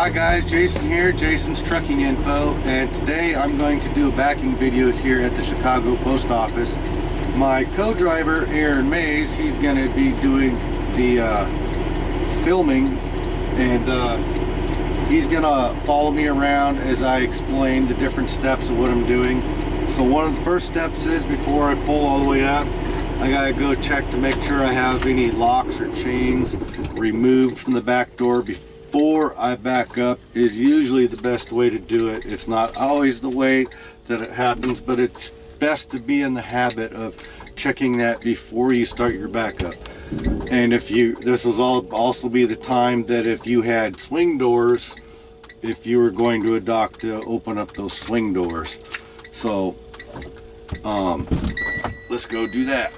Hi guys, Jason here, Jason's Trucking Info, and today I'm going to do a backing video here at the Chicago Post Office. My co-driver, Aaron Mays, he's going to be doing the filming, and he's going to follow me around as I explain the different steps of what I'm doing. So one of the first steps is, before I pull all the way up, I gotta go check to make sure I have any locks or chains removed from the back door before I back up. Is usually the best way to do it. It's not always the way that it happens, but it's best to be in the habit of checking that before you start your backup. And this will also be the time that if you had swing doors, if you were going to a dock, to open up those swing doors. So let's go do that.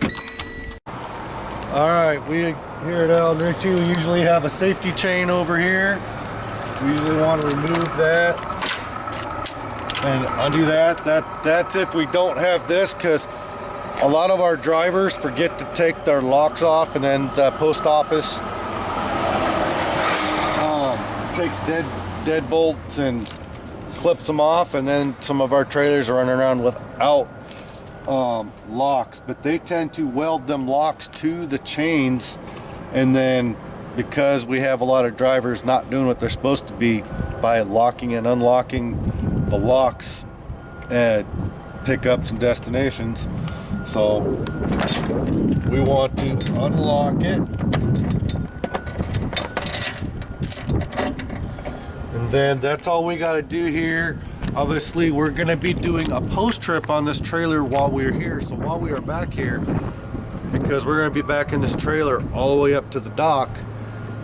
All right, we here at Al Ritchie, we usually have a safety chain over here. We usually want to remove that and undo that. That's if we don't have this, because a lot of our drivers forget to take their locks off, and then the post office takes dead bolts and clips them off, and then some of our trailers are running around without locks, but they tend to weld them locks to the chains, and then because we have a lot of drivers not doing what they're supposed to be by locking and unlocking the locks at pickups and destinations, so we want to unlock it, and then that's all we got to do here. Obviously, we're going to be doing a post trip on this trailer while we're here. So while we are back here, because we're going to be back in this trailer all the way up to the dock,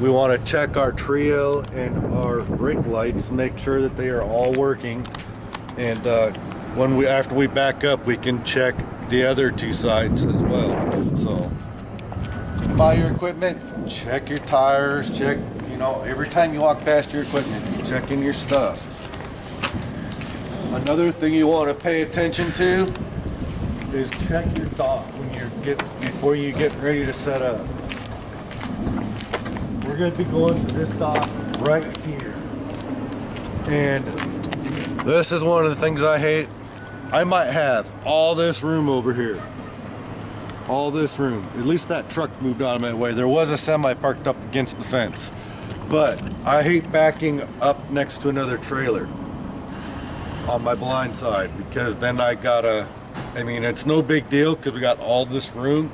we want to check our trio and our brake lights, make sure that they are all working. And after we back up, we can check the other two sides as well. So buy your equipment, check your tires, check, every time you walk past your equipment, checking your stuff. Another thing you want to pay attention to is check your dock before you get ready to set up. We're going to be going to this dock right here, and this is one of the things I hate. I might have all this room over here, all this room. At least that truck moved out of my way. There was a semi parked up against the fence, but I hate backing up next to another trailer on my blind side, because then it's no big deal because we got all this room,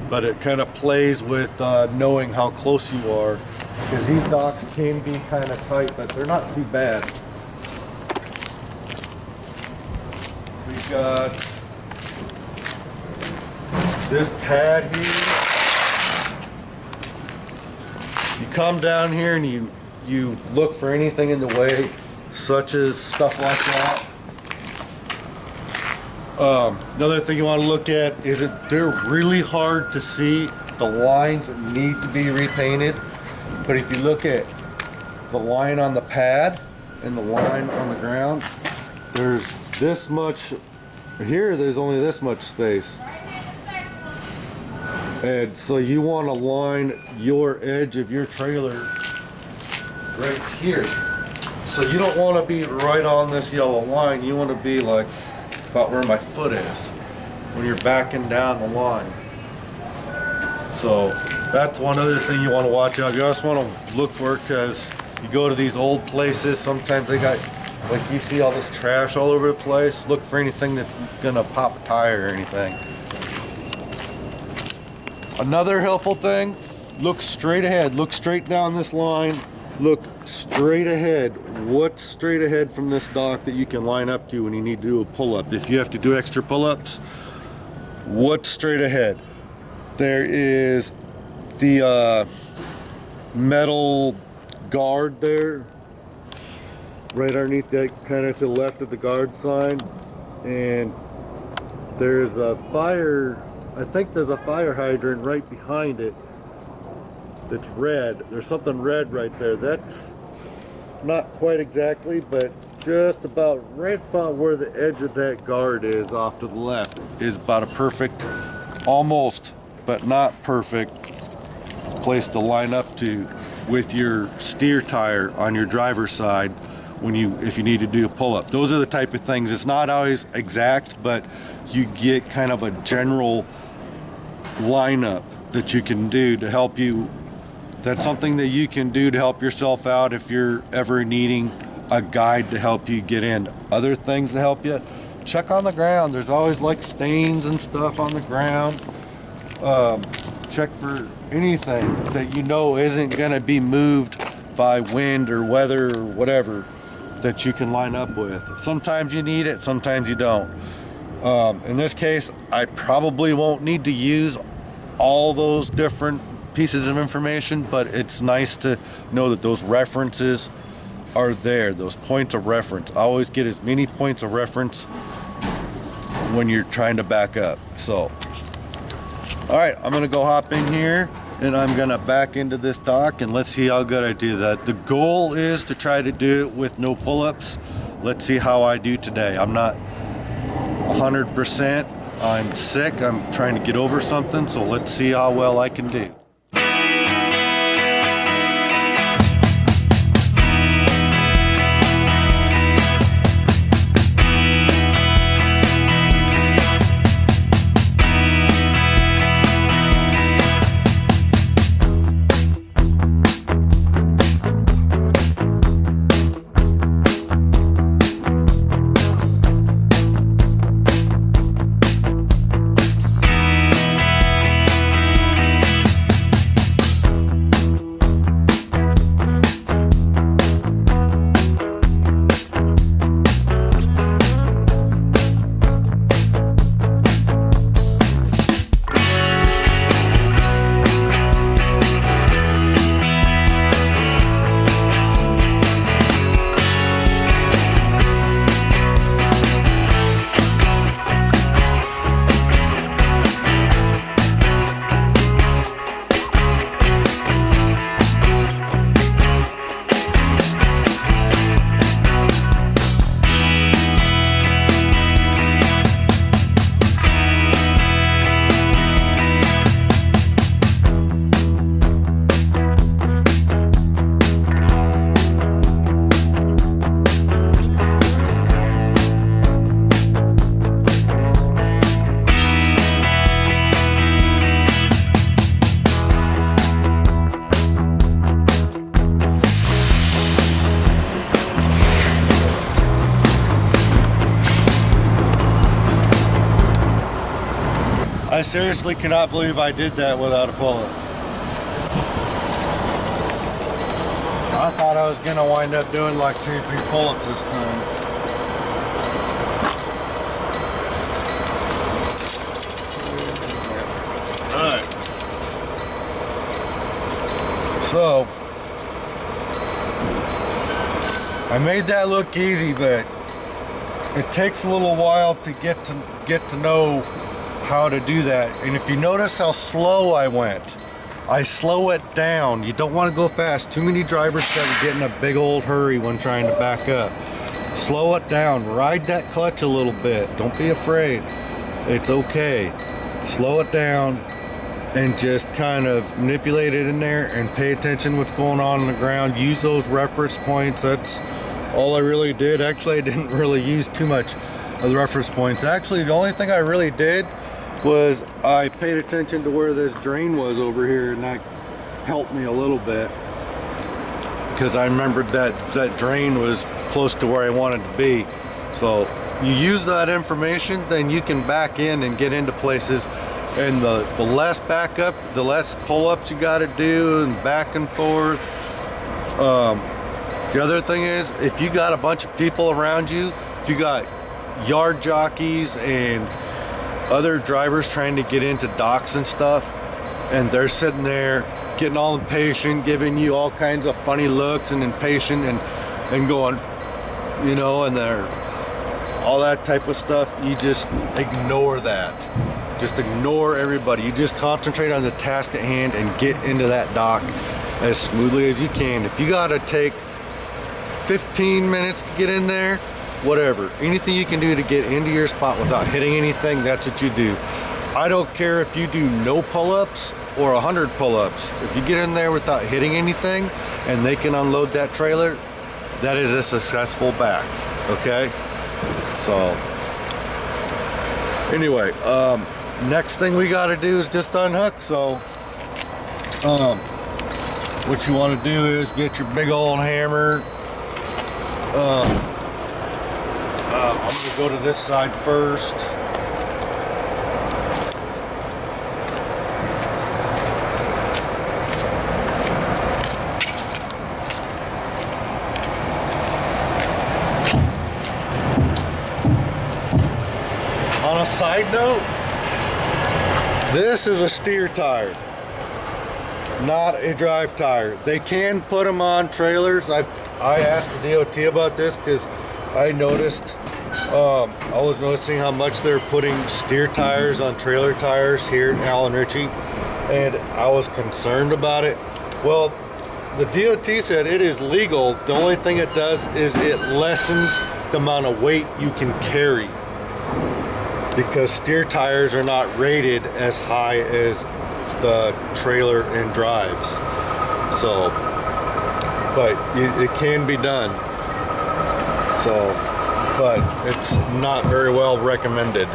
but it kind of plays with knowing how close you are, because these docks can be kind of tight, but they're not too bad. We've got this pad here. You come down here and you look for anything in the way, such as stuff like that. Another thing you want to look at is that they're really hard to see, the lines that need to be repainted. But if you look at the line on the pad and the line on the ground, there's this much here, there's only this much space. And so you want to line your edge of your trailer right here. So you don't want to be right on this yellow line. You want to be like about where my foot is when you're backing down the line. So that's one other thing you want to watch out. You just want to look for it, because you go to these old places, sometimes they got, like, you see all this trash all over the place. Look for anything that's gonna pop a tire or anything. Another helpful thing, look straight ahead. Look straight down this line. Look straight ahead. What's straight ahead from this dock that you can line up to when you need to do a pull-up? If you have to do extra pull-ups, what's straight ahead? There is the metal guard there, right underneath that, kind of to the left of the guard sign. And there's a I think there's a fire hydrant right behind it that's red. There's something red right there. That's not quite exactly, but just about right about where the edge of that guard is off to the left is about a perfect, almost, but not perfect place to line up to. with your steer tire on your driver's side if you need to do a pull-up. Those are the type of things. It's not always exact, but you get kind of a general lineup that you can do to help you. That's something that you can do to help yourself out if you're ever needing a guide to help you get in. Other things to help you, check on the ground. There's always like stains and stuff on the ground. Check for anything that you know isn't going to be moved by wind or weather or whatever that you can line up with. Sometimes you need it, sometimes you don't. In this case, I probably won't need to use all those different pieces of information, but it's nice to know that those references are there, those points of reference. Always get as many points of reference when you're trying to back up. So, all right, I'm gonna go hop in here and I'm gonna back into this dock and let's see how good I do that. The goal is to try to do it with no pull-ups. Let's see how I do today. I'm not 100%. I'm sick. I'm trying to get over something, so let's see how well I can do. I seriously cannot believe I did that without a pull-up. I thought I was gonna wind up doing like 2 or 3 pull-ups this time. Alright. So, I made that look easy, but it takes a little while to get to know how to do that. And if you notice how slow I went, I slow it down. You don't want to go fast. Too many drivers start getting a big old hurry when trying to back up. Slow it down. Ride that clutch a little bit. Don't be afraid. It's okay. Slow it down and just kind of manipulate it in there and pay attention what's going on the ground. Use those reference points. That's all I really did. Actually, I didn't really use too much of the reference points. Actually, the only thing I really did was I paid attention to where this drain was over here, and that helped me a little bit because I remembered that drain was close to where I wanted to be. So you use that information, then you can back in and get into places, and the less backup, the less pull-ups you got to do and back and forth. The other thing is, if you got a bunch of people around you, if you got yard jockeys and other drivers trying to get into docks and stuff, and they're sitting there getting all impatient, giving you all kinds of funny looks and impatient and going, you know, and they're all that type of stuff, you just ignore that. Just ignore everybody. You just concentrate on the task at hand and get into that dock as smoothly as you can. If you gotta take 15 minutes to get in there, whatever, anything you can do to get into your spot without hitting anything, that's what you do. I don't care if you do no pull-ups or 100 pull-ups. If you get in there without hitting anything and they can unload that trailer, that is a successful back, okay? So anyway, next thing we got to do is just unhook. So what you want to do is get your big old hammer. I'm going to go to this side first. On a side note, this is a steer tire, not a drive tire. They can put them on trailers. I asked the DOT about this because I noticed, I was noticing how much they're putting steer tires on trailer tires here at Allen Ritchie, and I was concerned about it. Well, the DOT said it is legal. The only thing it does is it lessens the amount of weight you can carry, because steer tires are not rated as high as the trailer and drives. So, but it can be done. So, but it's not very well recommended.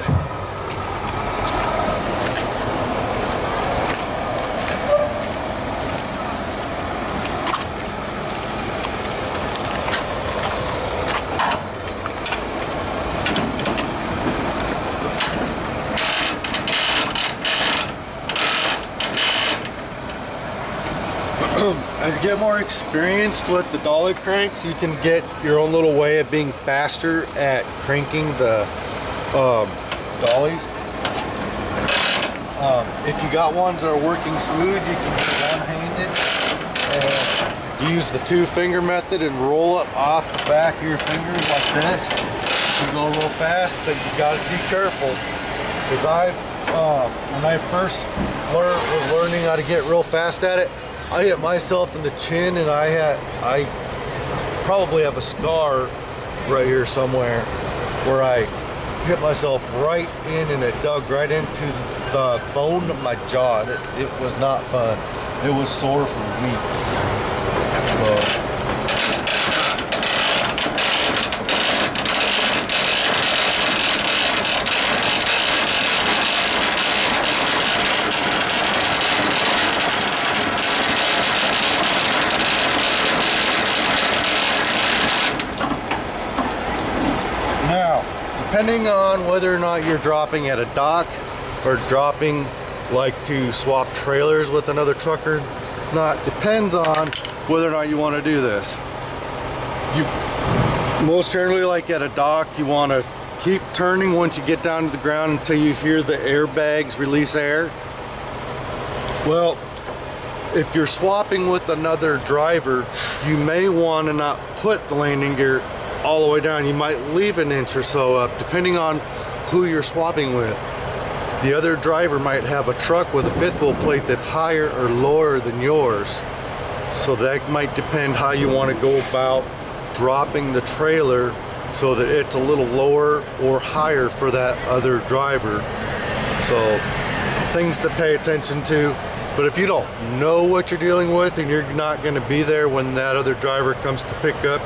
As you get more experienced with the dolly cranks, you can get your own little way of being faster at cranking the dollies. If you got ones that are working smooth, you can do one-handed and use the two-finger method and roll it off the back of your fingers like this. You go real fast, but you got to be careful, because when I first was learning how to get real fast at it, I hit myself in the chin, and I probably have a scar right here somewhere where I hit myself right in, and it dug right into the bone of my jaw. It was not fun. It was sore for weeks. So. Depending on whether or not you're dropping at a dock or dropping like to swap trailers with another trucker, not depends on whether or not you want to do this. You most generally, like at a dock, you want to keep turning once you get down to the ground until you hear the airbags release air. Well, if you're swapping with another driver, you may want to not put the landing gear all the way down. You might leave an inch or so up, depending on who you're swapping with. The other driver might have a truck with a fifth wheel plate that's higher or lower than yours. So that might depend how you want to go about dropping the trailer so that it's a little lower or higher for that other driver. So things to pay attention to. But if you don't know what you're dealing with and you're not going to be there when that other driver comes to pick up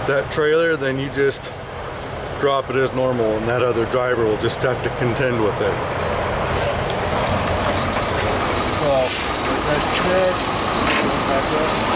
that trailer, then you just drop it as normal, and that other driver will just have to contend with it. So, like I said, go back up.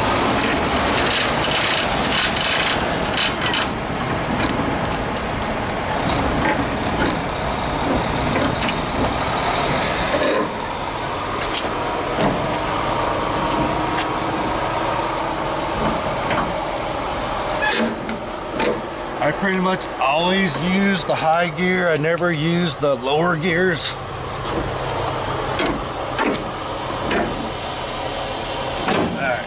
I pretty much always use the high gear. I never use the lower gears. Alright.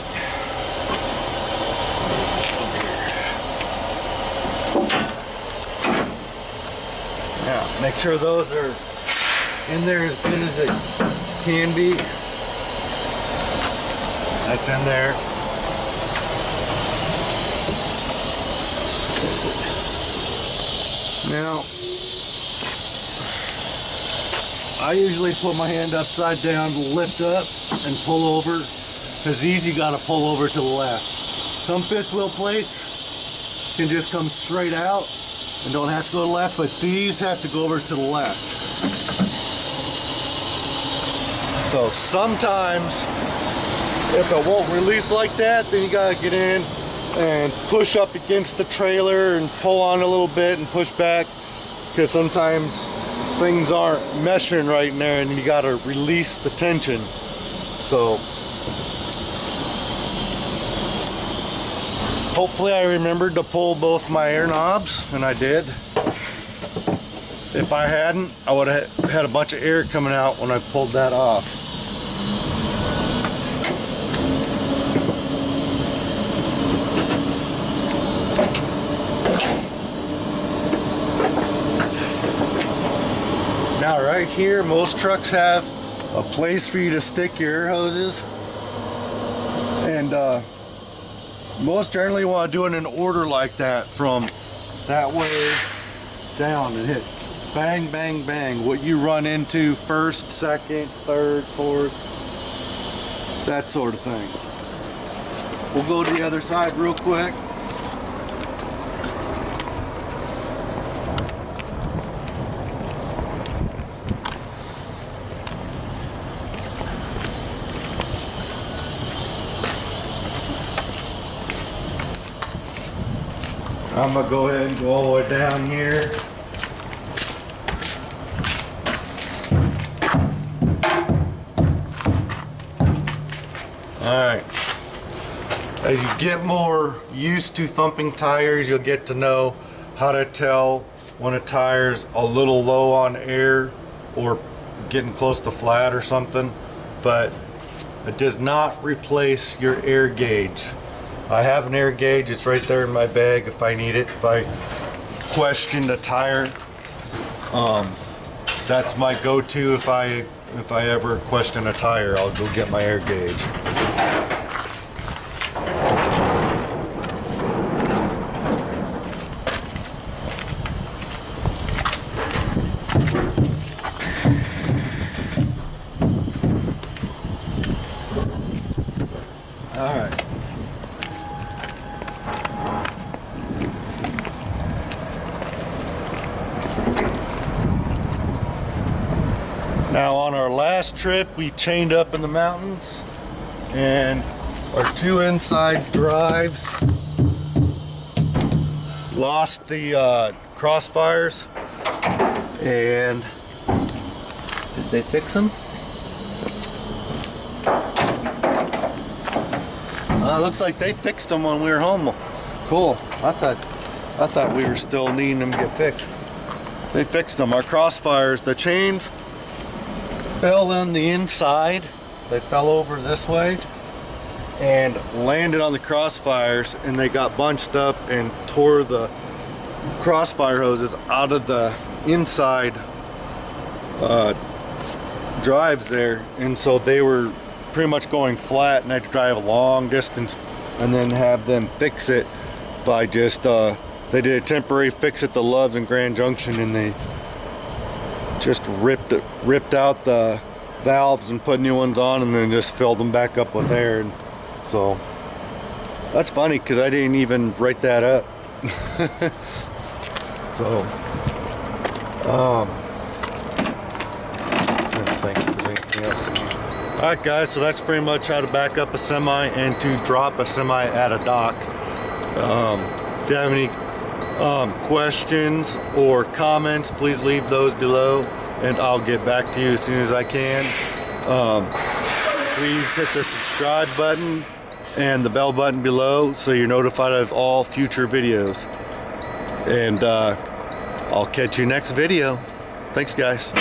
Now, make sure those are in there as good as it can be. That's in there. Now, I usually put my hand upside down, lift up, and pull over, because these you gotta pull over to the left. Some fifth wheel plates can just come straight out and don't have to go to the left, but these have to go over to the left. So sometimes, if it won't release like that, then you gotta get in and push up against the trailer and pull on a little bit and push back, because sometimes things aren't meshing right in there and you gotta release the tension. So hopefully I remembered to pull both my air knobs, and I did. If I hadn't, I would have had a bunch of air coming out when I pulled that off. Now right here, most trucks have a place for you to stick your air hoses, and most generally want to do it in order like that, from that way down, and hit bang, bang, bang. What you run into first, second, third, fourth, that sort of thing. We'll go to the other side real quick. I'm gonna go ahead and go all the way down here. Alright. As you get more used to thumping tires, you'll get to know how to tell when a tire's a little low on air or getting close to flat or something, but it does not replace your air gauge. I have an air gauge, it's right there in my bag if I need it. If I question the tire, that's my go-to. If I ever question a tire, I'll go get my air gauge. All right. Now on our last trip, we chained up in the mountains, and our two inside drives lost the crossfires. And did they fix them? Looks like they fixed them when we were home. Cool. I thought we were still needing them to get fixed. They fixed them. Our crossfires, the chains fell on the inside. They fell over this way and landed on the crossfires, and they got bunched up and tore the crossfire hoses out of the inside drives there, and so they were pretty much going flat, and I had to drive a long distance and then have them fix it by just they did a temporary fix at the Loves in Grand Junction, and they just ripped out the valves and put new ones on, and then just filled them back up with air. And so that's funny because I didn't even write that up. So I don't think there's anything else. Alright guys, so that's pretty much how to back up a semi and to drop a semi at a dock. If you have any questions or comments, please leave those below and I'll get back to you as soon as I can. Please hit the subscribe button and the bell button below so you're notified of all future videos. And I'll catch you next video. Thanks guys.